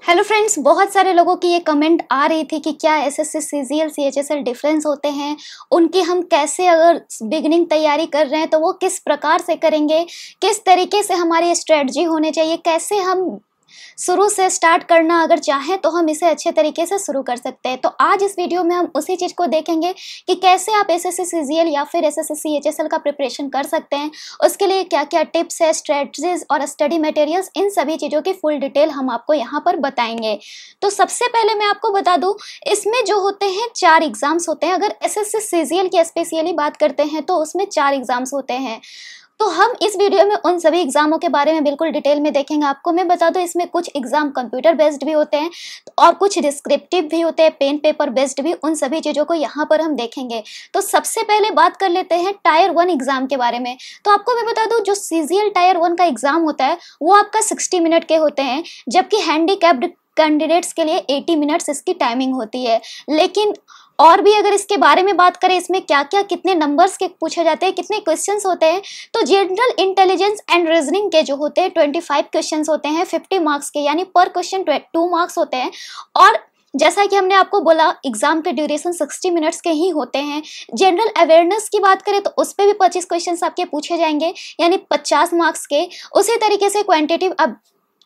Hello friends, बहुत सारे लोगों की ये कमेंट आ रही थी कि क्या एसएससी सीजीएल सीएचएसएल डिफरेंस होते हैं, उनकी हम कैसे अगर बिगिनिंग तैयारी कर रहे हैं तो वो किस प्रकार से करेंगे, किस तरीके से हमारी स्ट्रेटजी होनी चाहिए, कैसे हम शुरू से स्टार्ट करना अगर चाहें तो हम इसे अच्छे तरीके से शुरू कर सकते हैं। तो आज इस वीडियो में हम उसी चीज़ को देखेंगे कि कैसे आप एसएससी सीजीएल या फिर एसएससी सीएचएसएल का प्रिपरेशन कर सकते हैं, उसके लिए क्या क्या टिप्स है, स्ट्रेटजीज और स्टडी मटेरियल्स, इन सभी चीज़ों की फुल डिटेल हम आपको यहाँ पर बताएंगे। तो सबसे पहले मैं आपको बता दूँ, इसमें जो होते हैं 4 एग्जाम्स होते हैं। अगर एसएससी सीजीएल की स्पेशली बात करते हैं तो उसमें 4 एग्जाम्स होते हैं। तो हम इस वीडियो में उन सभी एग्जामों के बारे में बिल्कुल डिटेल में देखेंगे। आपको मैं बता दूं, इसमें कुछ एग्जाम कंप्यूटर बेस्ड भी होते हैं और कुछ डिस्क्रिप्टिव भी होते हैं, पेन पेपर बेस्ड भी। उन सभी चीज़ों को यहाँ पर हम देखेंगे। तो सबसे पहले बात कर लेते हैं टायर 1 एग्जाम के बारे में। तो आपको मैं बता दूं, जो सीजीएल टायर 1 का एग्जाम होता है वो आपका 60 मिनट के होते हैं, जबकि हैंडीकैप्ड कैंडिडेट्स के लिए 80 मिनट्स इसकी टाइमिंग होती है। लेकिन और भी अगर इसके बारे में बात करें, इसमें क्या क्या कितने नंबर्स के पूछे जाते हैं, कितने क्वेश्चंस होते हैं, तो जनरल इंटेलिजेंस एंड रीजनिंग के जो होते हैं 25 क्वेश्चंस होते हैं 50 मार्क्स के, यानी पर क्वेश्चन 2 मार्क्स होते हैं। और जैसा कि हमने आपको बोला, एग्जाम के ड्यूरेशन 60 मिनट्स के ही होते हैं। जनरल अवेयरनेस की बात करें तो उस पर भी 25 क्वेश्चंस आपके पूछे जाएंगे, यानी 50 मार्क्स के। उसी तरीके से क्वांटिटेटिव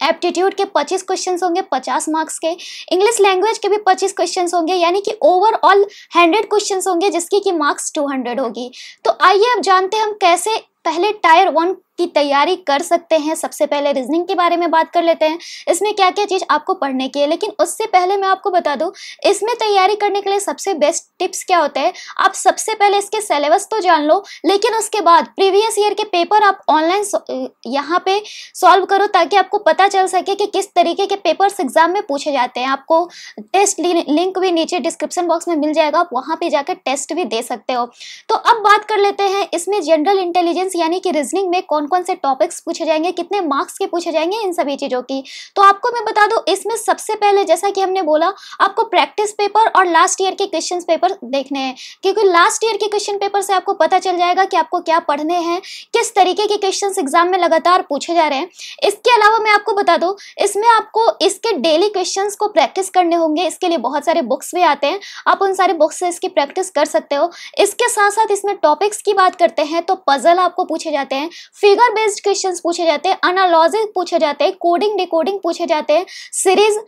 एप्टीट्यूड के 25 क्वेश्चंस होंगे 50 मार्क्स के। इंग्लिश लैंग्वेज के भी 25 क्वेश्चंस होंगे, यानी कि ओवरऑल 100 क्वेश्चंस होंगे, जिसकी की मार्क्स 200 होगी। तो आइए अब जानते हैं हम कैसे पहले टायर 1 की तैयारी कर सकते हैं। सबसे पहले रीजनिंग के बारे में बात कर लेते हैं, इसमें क्या क्या चीज़ आपको पढ़ने की है। लेकिन उससे पहले मैं आपको बता दूं, इसमें तैयारी करने के लिए सबसे बेस्ट टिप्स क्या होते हैं। आप सबसे पहले इसके सिलेबस तो जान लो, लेकिन उसके बाद प्रीवियस ईयर के पेपर आप ऑनलाइन यहाँ पे सॉल्व करो, ताकि आपको पता चल सके कि किस तरीके के पेपर्स एग्जाम में पूछे जाते हैं। आपको टेस्ट लिंक भी नीचे डिस्क्रिप्शन बॉक्स में मिल जाएगा, आप वहाँ पे जाकर टेस्ट भी दे सकते हो। तो अब बात कर लेते हैं इसमें जनरल इंटेलिजेंस यानी कि रीजनिंग में कौन कौन से टॉपिक्स पूछे जाएंगे, कितने मार्क्स के पूछे जाएंगे, इन सभी चीजों की। तो आपको मैं बता दूं, इसमें सबसे पहले जैसा कि हमने बोला, आपको प्रैक्टिस पेपर और लास्ट ईयर के क्वेश्चन पेपर देखने हैं, क्योंकि लास्ट ईयर के क्वेश्चन पेपर से आपको पता चल जाएगा कि आपको क्या पढ़ने हैं, किस तरीके के क्वेश्चन एग्जाम में लगातार पूछे जा रहे हैं। इसके अलावा मैं आपको बता दूं, इसमें आपको इसके डेली क्वेश्चन को प्रैक्टिस करने होंगे। इसके लिए बहुत सारे बुक्स भी आते हैं, आप उन सारे बुक्स से इसकी प्रैक्टिस कर सकते हो। इसके साथ साथ इसमें टॉपिक्स की बात करते हैं तो पजल आपको पूछे जाते हैं, फिगर बेस्ड क्वेश्चंस पूछे जाते हैं, एनालॉजी पूछे जाते हैं, कोडिंग डिकोडिंग पूछे जाते हैं, सीरीज।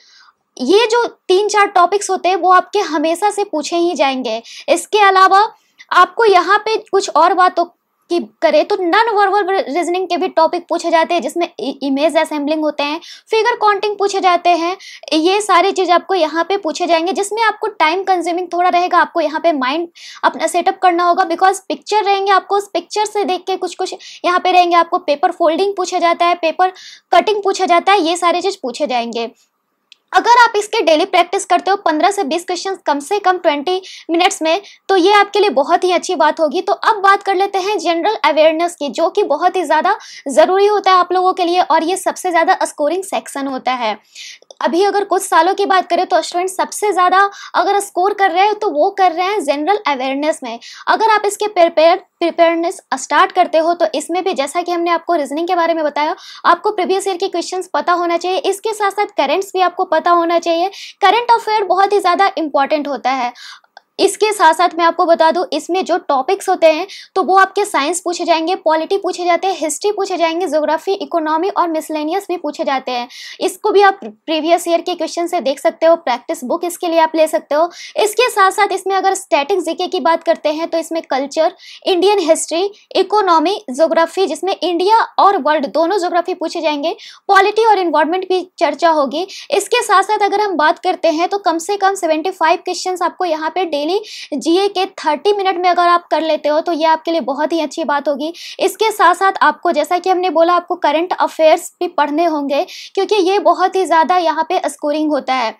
ये जो 3-4 टॉपिक्स होते हैं वो आपके हमेशा से पूछे ही जाएंगे। इसके अलावा आपको यहाँ पे कुछ और बातों की करे तो नॉन वर्बल रीजनिंग के भी टॉपिक पूछे जाते हैं, जिसमें इमेज असेंबलिंग होते हैं, फिगर काउंटिंग पूछे जाते हैं। ये सारी चीज आपको यहाँ पे पूछे जाएंगे, जिसमें आपको टाइम कंज्यूमिंग थोड़ा रहेगा। आपको यहाँ पे माइंड अपना सेटअप करना होगा, बिकॉज पिक्चर रहेंगे, आपको उस पिक्चर से देख के कुछ यहाँ पे रहेंगे। आपको पेपर फोल्डिंग पूछा जाता है, पेपर कटिंग पूछा जाता है, ये सारी चीज पूछे जाएंगे। अगर आप इसके डेली प्रैक्टिस करते हो 15 से 20 क्वेश्चन कम से कम 20 मिनट्स में, तो ये आपके लिए बहुत ही अच्छी बात होगी। तो अब बात कर लेते हैं जनरल अवेयरनेस की, जो कि बहुत ही ज़्यादा ज़रूरी होता है आप लोगों के लिए, और ये सबसे ज़्यादा स्कोरिंग सेक्शन होता है। अभी अगर कुछ सालों की बात करें तो स्टूडेंट सबसे ज़्यादा अगर स्कोर कर रहे हैं तो वो कर रहे हैं जनरल अवेयरनेस में। अगर आप इसके प्रिपेयरनेस स्टार्ट करते हो तो इसमें भी, जैसा कि हमने आपको रीजनिंग के बारे में बताया, आपको प्रीवियस ईयर के क्वेश्चंस पता होना चाहिए। इसके साथ साथ करेंट्स भी आपको पता होना चाहिए। करंट अफेयर बहुत ही ज़्यादा इंपॉर्टेंट होता है। इसके साथ साथ मैं आपको बता दूं, इसमें जो टॉपिक्स होते हैं तो वो आपके साइंस पूछे जाएंगे, पॉलिटी पूछे जाते हैं, हिस्ट्री पूछे जाएंगे, ज्योग्राफी, इकोनॉमी और मिसलेनियस भी पूछे जाते हैं। इसको भी आप प्रीवियस ईयर के क्वेश्चन से देख सकते हो, प्रैक्टिस बुक इसके लिए आप ले सकते हो। इसके साथ साथ इसमें अगर स्टैटिक जीके की बात करते हैं तो इसमें culture, Indian history, economy, geography, जिसमें इंडिया और वर्ल्ड दोनों ज्योग्राफी पूछे जाएंगे, पॉलिटी और इन्वायरमेंट की चर्चा होगी। इसके साथ साथ अगर हम बात करते हैं तो कम से कम 75 क्वेश्चन आपको यहाँ पे जीए के 30 मिनट में अगर आप कर लेते हो तो ये आपके लिए बहुत ही अच्छी बात होगी। इसके साथ साथ आपको, जैसा कि हमने बोला, आपको करंट अफेयर्स भी पढ़ने होंगे, क्योंकि ये बहुत ही ज़्यादा यहाँ पे स्कोरिंग होता है।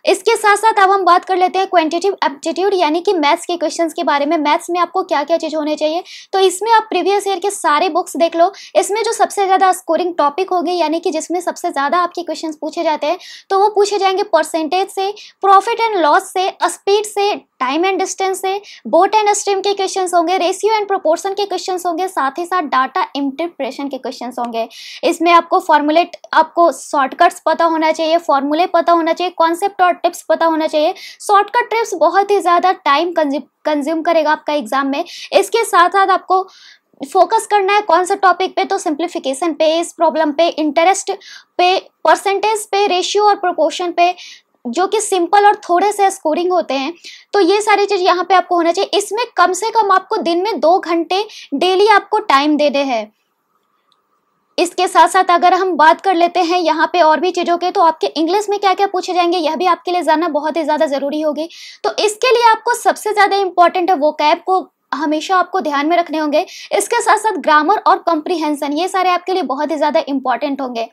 इसके साथ साथ अब हम बात कर लेते हैं क्वांटिटेटिव एप्टीट्यूड यानी कि मैथ्स के क्वेश्चंस के बारे में। मैथ्स में आपको क्या क्या चीज होने चाहिए, तो इसमें आप प्रीवियस ईयर के सारे बुक्स देख लो। इसमें जो सबसे ज्यादा स्कोरिंग टॉपिक होंगे यानी कि जिसमें सबसे ज्यादा आपके क्वेश्चंस पूछे जाते हैं, तो वो पूछे जाएंगे परसेंटेज से, प्रॉफिट एंड लॉस से, स्पीड से, टाइम एंड डिस्टेंस से, बोट एंड स्ट्रीम के क्वेश्चंस होंगे, रेशियो एंड प्रोपोर्शन के क्वेश्चंस होंगे, साथ ही साथ डाटा इंटरप्रेशन के क्वेश्चंस होंगे। इसमें आपको फॉर्मूलेट, आपको शॉर्टकट्स पता होना चाहिए, फॉर्मूले पता होना चाहिए, कॉन्सेप्ट और टिप्स पता होना चाहिए। शॉर्टकट टिप्स बहुत ही ज्यादा टाइम कंज्यूम करेगा आपका एग्जाम में। इसके साथ साथ आपको फोकस करना है कौन सा टॉपिक पे, तो सिंप्लीफिकेशन पे, इस प्रॉब्लम पे, इंटरेस्ट पे, परसेंटेज पे, रेशियो और प्रोपोर्शन पे, जो कि सिंपल और थोड़े से स्कोरिंग होते हैं। तो ये सारी चीज यहाँ पे आपको होना चाहिए। इसमें कम से कम आपको दिन में 2 घंटे डेली आपको टाइम देने हैं। इसके साथ साथ अगर हम बात कर लेते हैं यहाँ पे और भी चीजों के, तो आपके इंग्लिश में क्या क्या पूछे जाएंगे यह भी आपके लिए जानना बहुत ही ज्यादा जरूरी होगी। तो इसके लिए आपको सबसे ज्यादा इंपॉर्टेंट है वोकैब को हमेशा आपको ध्यान में रखने होंगे। इसके साथ साथ ग्रामर और कॉम्प्रिहेंशन, ये सारे आपके लिए बहुत ही ज्यादा इंपॉर्टेंट होंगे।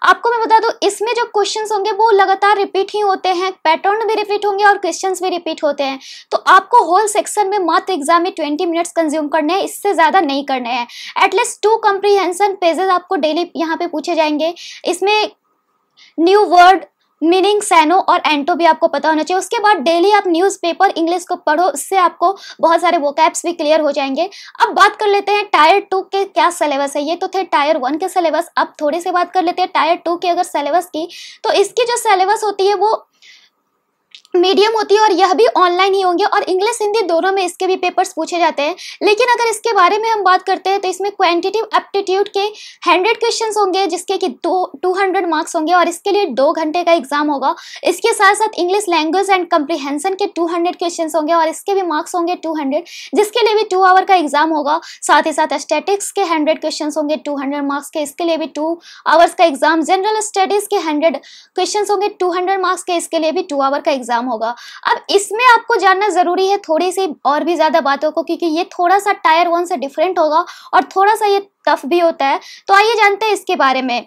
आपको मैं बता दूं, इसमें जो क्वेश्चंस होंगे वो लगातार रिपीट ही होते हैं, पैटर्न भी रिपीट होंगे और क्वेश्चंस भी रिपीट होते हैं। तो आपको होल सेक्शन में मात्र एग्जाम में 20 मिनट्स कंज्यूम करने हैं, इससे ज्यादा नहीं करने हैं। एटलीस्ट 2 कॉम्प्रिहेंशन पेजेस आपको डेली यहाँ पे पूछे जाएंगे। इसमें न्यू वर्ड, मीनिंग, सैनो और एंटो भी आपको पता होना चाहिए। उसके बाद डेली आप न्यूज़पेपर इंग्लिश को पढ़ो, इससे आपको बहुत सारे वोकैब्स भी क्लियर हो जाएंगे। अब बात कर लेते हैं टायर 2 के क्या सिलेबस है। ये तो थे टायर 1 के सिलेबस। अब थोड़ी सी बात कर लेते हैं टायर 2 के अगर सिलेबस की, तो इसकी जो सिलेबस होती है वो मीडियम होती है और यह भी ऑनलाइन ही होंगे और इंग्लिश हिंदी दोनों में इसके भी पेपर्स पूछे जाते हैं। लेकिन अगर इसके बारे में हम बात करते हैं तो इसमें क्वांटिटेटिव एप्टीट्यूड के 100 क्वेश्चंस होंगे जिसके कि 200 मार्क्स होंगे और इसके लिए 2 घंटे का एग्जाम होगा। इसके साथ साथ इंग्लिश लैंग्वेज एंड कम्प्रीहेंशन के 200 क्वेश्चंस होंगे और इसके भी मार्क्स होंगे 200, जिसके लिए भी 2 आवर का एग्जाम होगा। साथ ही साथ स्टैटिक्स के 100 क्वेश्चन होंगे 200 मार्क्स के, इसके लिए भी 2 आवर्स का एग्जाम। जनरल स्टडीज के 100 क्वेश्चन होंगे 200 मार्क्स के, इसके लिए भी 2 आवर का एग्जाम होगा। अब इसमें आपको जानना जरूरी है थोड़ी सी और भी ज्यादा बातों को, क्योंकि ये थोड़ा सा टायर 1 से डिफरेंट होगा और थोड़ा सा ये टफ भी होता है। तो आइए जानते हैं इसके बारे में।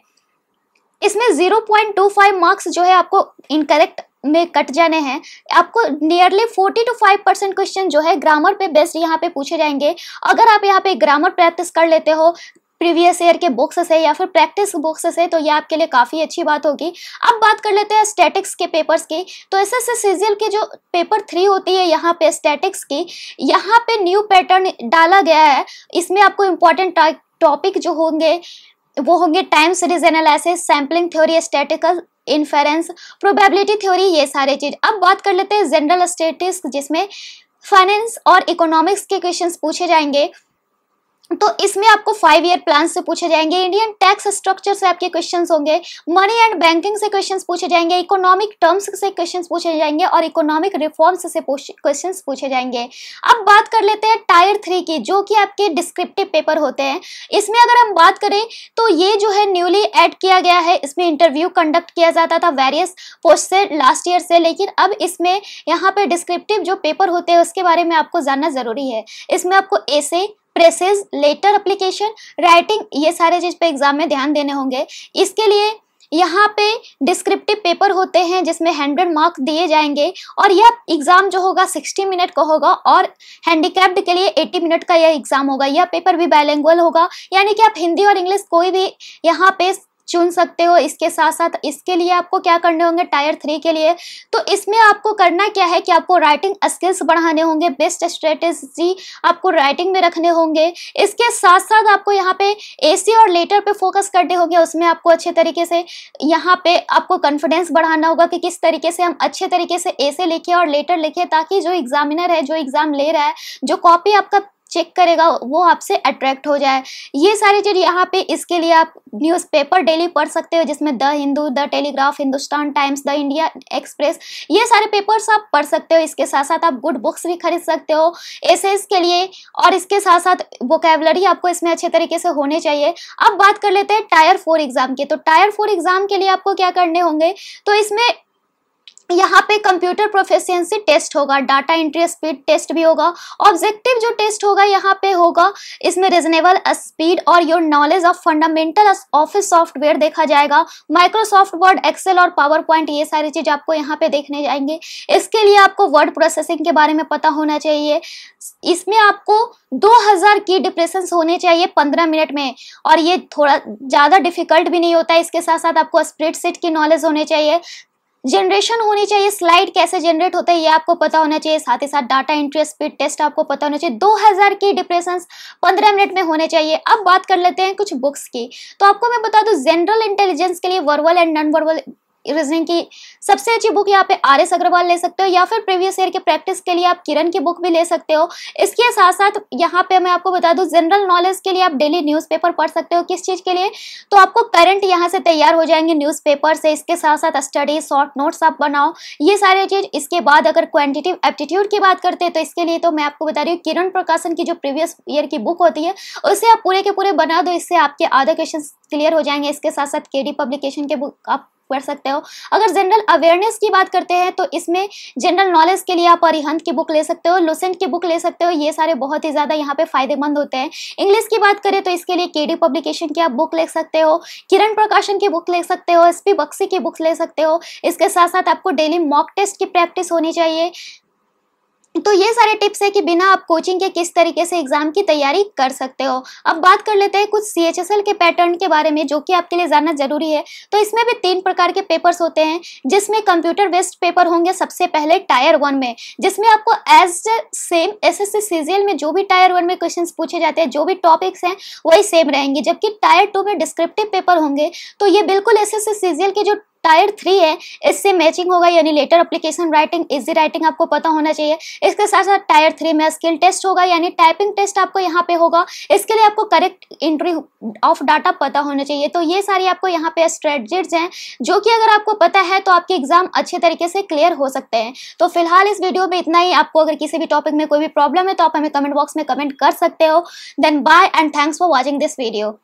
इसमें 0.25 मार्क्स जो है आपको इनकरेक्ट में कट जाने हैं। आपको नियरली 40 to 5% क्वेश्चन जो है ग्रामर पे बेस्ड यहाँ पे पूछे जाएंगे। अगर आप यहाँ पे ग्रामर प्रैक्टिस कर लेते हो प्रीवियस ईयर के बुक्स से या फिर प्रैक्टिस बुक्स से, तो ये आपके लिए काफी अच्छी बात होगी। अब बात कर लेते हैं स्टैटिक्स के पेपर्स की। तो एसएससी सीजीएल के जो पेपर 3 होती है यहाँ पे स्टैटिक्स की, यहाँ पे न्यू पैटर्न डाला गया है। इसमें आपको इम्पोर्टेंट टॉपिक जो होंगे वो होंगे time series analysis, sampling theory, statistical inference, probability theory, ये सारे चीज। अब बात कर लेते हैं जनरल स्टैटिस्टिक्स जिसमें फाइनेंस और इकोनॉमिक्स के क्वेश्चंस पूछे जाएंगे। तो इसमें आपको 5 ईयर प्लान से पूछे जाएंगे, इंडियन टैक्स स्ट्रक्चर से आपके क्वेश्चंस होंगे, मनी एंड बैंकिंग से क्वेश्चंस पूछे जाएंगे, इकोनॉमिक टर्म्स से क्वेश्चंस पूछे जाएंगे और इकोनॉमिक रिफॉर्म्स से क्वेश्चंस पूछे जाएंगे। अब बात कर लेते हैं टायर 3 की, जो कि आपके डिस्क्रिप्टिव पेपर होते हैं। इसमें अगर हम बात करें तो ये जो है न्यूली ऐड किया गया है। इसमें इंटरव्यू कंडक्ट किया जाता था वेरियस पोस्ट से लास्ट ईयर से, लेकिन अब इसमें यहाँ पे डिस्क्रिप्टिव जो पेपर होते हैं उसके बारे में आपको जानना जरूरी है। इसमें आपको एसे, प्रेसेस, लेटर एप्लीकेशन, राइटिंग, ये सारे चीज पे एग्जाम में ध्यान देने होंगे। इसके लिए यहाँ पे डिस्क्रिप्टिव पेपर होते हैं जिसमें 100 मार्क्स दिए जाएंगे और यह एग्जाम जो होगा 60 मिनट का होगा और हैंडीकैप्ड के लिए 80 मिनट का यह एग्जाम होगा। यह पेपर भी बाइलिंगुअल होगा, यानी कि आप हिंदी और इंग्लिश कोई भी यहाँ पे चुन सकते हो। इसके साथ साथ इसके लिए आपको क्या करने होंगे टायर 3 के लिए, तो इसमें आपको करना क्या है कि आपको राइटिंग स्किल्स बढ़ाने होंगे, बेस्ट स्ट्रेटेजी आपको राइटिंग में रखने होंगे। इसके साथ साथ आपको यहाँ पे एसी और लेटर पे फोकस करने होंगे। उसमें आपको अच्छे तरीके से यहाँ पे आपको कॉन्फिडेंस बढ़ाना होगा कि किस तरीके से हम अच्छे तरीके से एसे लिखे और लेटर लिखे, ताकि जो एग्जामिनर है, जो एग्जाम ले रहा है, जो कॉपी आपका चेक करेगा, वो आपसे अट्रैक्ट हो जाए। ये सारी चीज यहाँ पे इसके लिए आप न्यूज़पेपर डेली पढ़ सकते हो, जिसमें the Hindu, the telegraph, Hindustan times, the India express, ये सारे पेपर्स आप पढ़ सकते हो। इसके साथ साथ आप गुड बुक्स भी खरीद सकते हो एसेस के लिए, और इसके साथ साथ वोकैबुलरी आपको इसमें अच्छे तरीके से होने चाहिए। अब बात कर लेते हैं टायर 4 एग्जाम की। तो टायर 4 एग्जाम के लिए आपको क्या करने होंगे, तो इसमें यहाँ पे कंप्यूटर प्रोफिशिएंसी टेस्ट होगा, डाटा एंट्री स्पीड टेस्ट भी होगा, ऑब्जेक्टिव जो टेस्ट होगा यहाँ पे होगा, इसमें रीजनेबल स्पीड और your knowledge of fundamental office software देखा जाएगा, माइक्रोसॉफ्ट वर्ड, एक्सेल और पावर पॉइंट, ये सारी चीज आपको यहाँ पे देखने जाएंगे। इसके लिए आपको वर्ड प्रोसेसिंग के बारे में पता होना चाहिए। इसमें आपको 2000 की डिप्रेशंस होने चाहिए 15 मिनट में, और ये थोड़ा ज्यादा डिफिकल्ट भी नहीं होता है। इसके साथ साथ आपको स्प्रेडशीट की नॉलेज होनी चाहिए, जनरेशन होनी चाहिए, स्लाइड कैसे जनरेट होता है ये आपको पता होना चाहिए, साथ ही साथ डाटा एंट्री स्पीड टेस्ट आपको पता होना चाहिए। 2000 की डिप्रेशंस 15 मिनट में होने चाहिए। अब बात कर लेते हैं कुछ बुक्स की। तो आपको मैं बता दूं, जनरल इंटेलिजेंस के लिए verbal and non verbal reasoning की सबसे अच्छी बुक यहाँ पे RS अग्रवाल ले सकते हो, या फिर प्रीवियस ईयर के प्रैक्टिस के लिए आप किरण की बुक भी ले सकते हो। इसके साथ साथ यहाँ पे मैं आपको बता दूं, जनरल नॉलेज के लिए आप डेली न्यूज़पेपर पढ़ सकते हो। किस चीज के लिए? तो आपको करंट यहाँ से तैयार हो जाएंगे न्यूज़पेपर से। इसके साथ साथ स्टडी शॉर्ट नोट्स आप बनाओ, ये सारी चीज। इसके बाद अगर क्वांटिटेटिव एप्टीट्यूड की बात करते हैं तो इसके लिए तो मैं आपको बता रही हूँ, किरण प्रकाशन की जो प्रीवियस ईयर की बुक होती है उसे आप पूरे के पूरे बना दो, इससे आपके आधे क्वेश्चन क्लियर हो जाएंगे। इसके साथ साथ KD पब्लिकेशन के बुक आप पढ़ सकते हो। अगर जनरल अवेयरनेस की बात करते हैं तो इसमें जनरल नॉलेज के लिए आप अरिहंत की बुक ले सकते हो, लुसेंट की बुक ले सकते हो, ये सारे बहुत ही ज्यादा यहाँ पे फायदेमंद होते हैं। इंग्लिश की बात करें तो इसके लिए KD पब्लिकेशन की आप बुक ले सकते हो, किरण प्रकाशन की बुक ले सकते हो, SP बक्सी की बुक ले सकते हो। इसके साथ साथ आपको डेली मॉक टेस्ट की प्रैक्टिस होनी चाहिए। तो ये सारे टिप्स है कि बिना आप कोचिंग के किस तरीके से एग्जाम की तैयारी कर सकते हो। अब बात कर लेते हैं कुछ CHSL के पैटर्न के बारे में, जो कि आपके लिए जानना जरूरी है। तो इसमें भी 3 प्रकार के पेपर्स होते हैं, जिसमें कंप्यूटर बेस्ड पेपर होंगे सबसे पहले टायर 1 में, जिसमें आपको एज सेम SSC CGL में जो भी टायर 1 में क्वेश्चंस पूछे जाते हैं, जो भी टॉपिक्स हैं वही सेम रहेंगे। जबकि टायर 2 में डिस्क्रिप्टिव पेपर होंगे, तो ये बिल्कुल SSC CGL के जो टायर 3 है इससे मैचिंग होगा, यानी letter application writing, easy writing आपको पता होना चाहिए। इसके साथ साथ टायर 3 में स्किल टेस्ट होगा, यानी टाइपिंग टेस्ट आपको यहाँ पे होगा। इसके लिए आपको करेक्ट एंट्री ऑफ डाटा पता होना चाहिए। तो ये सारी आपको यहाँ पे स्ट्रेटजीज हैं, जो कि अगर आपको पता है तो आपके एग्जाम अच्छे तरीके से क्लियर हो सकते हैं। तो फिलहाल इस वीडियो में इतना ही। आपको अगर किसी भी टॉपिक में कोई भी प्रॉब्लम है तो आप हमें कमेंट बॉक्स में कमेंट कर सकते हो। Then bye and thanks for watching this video.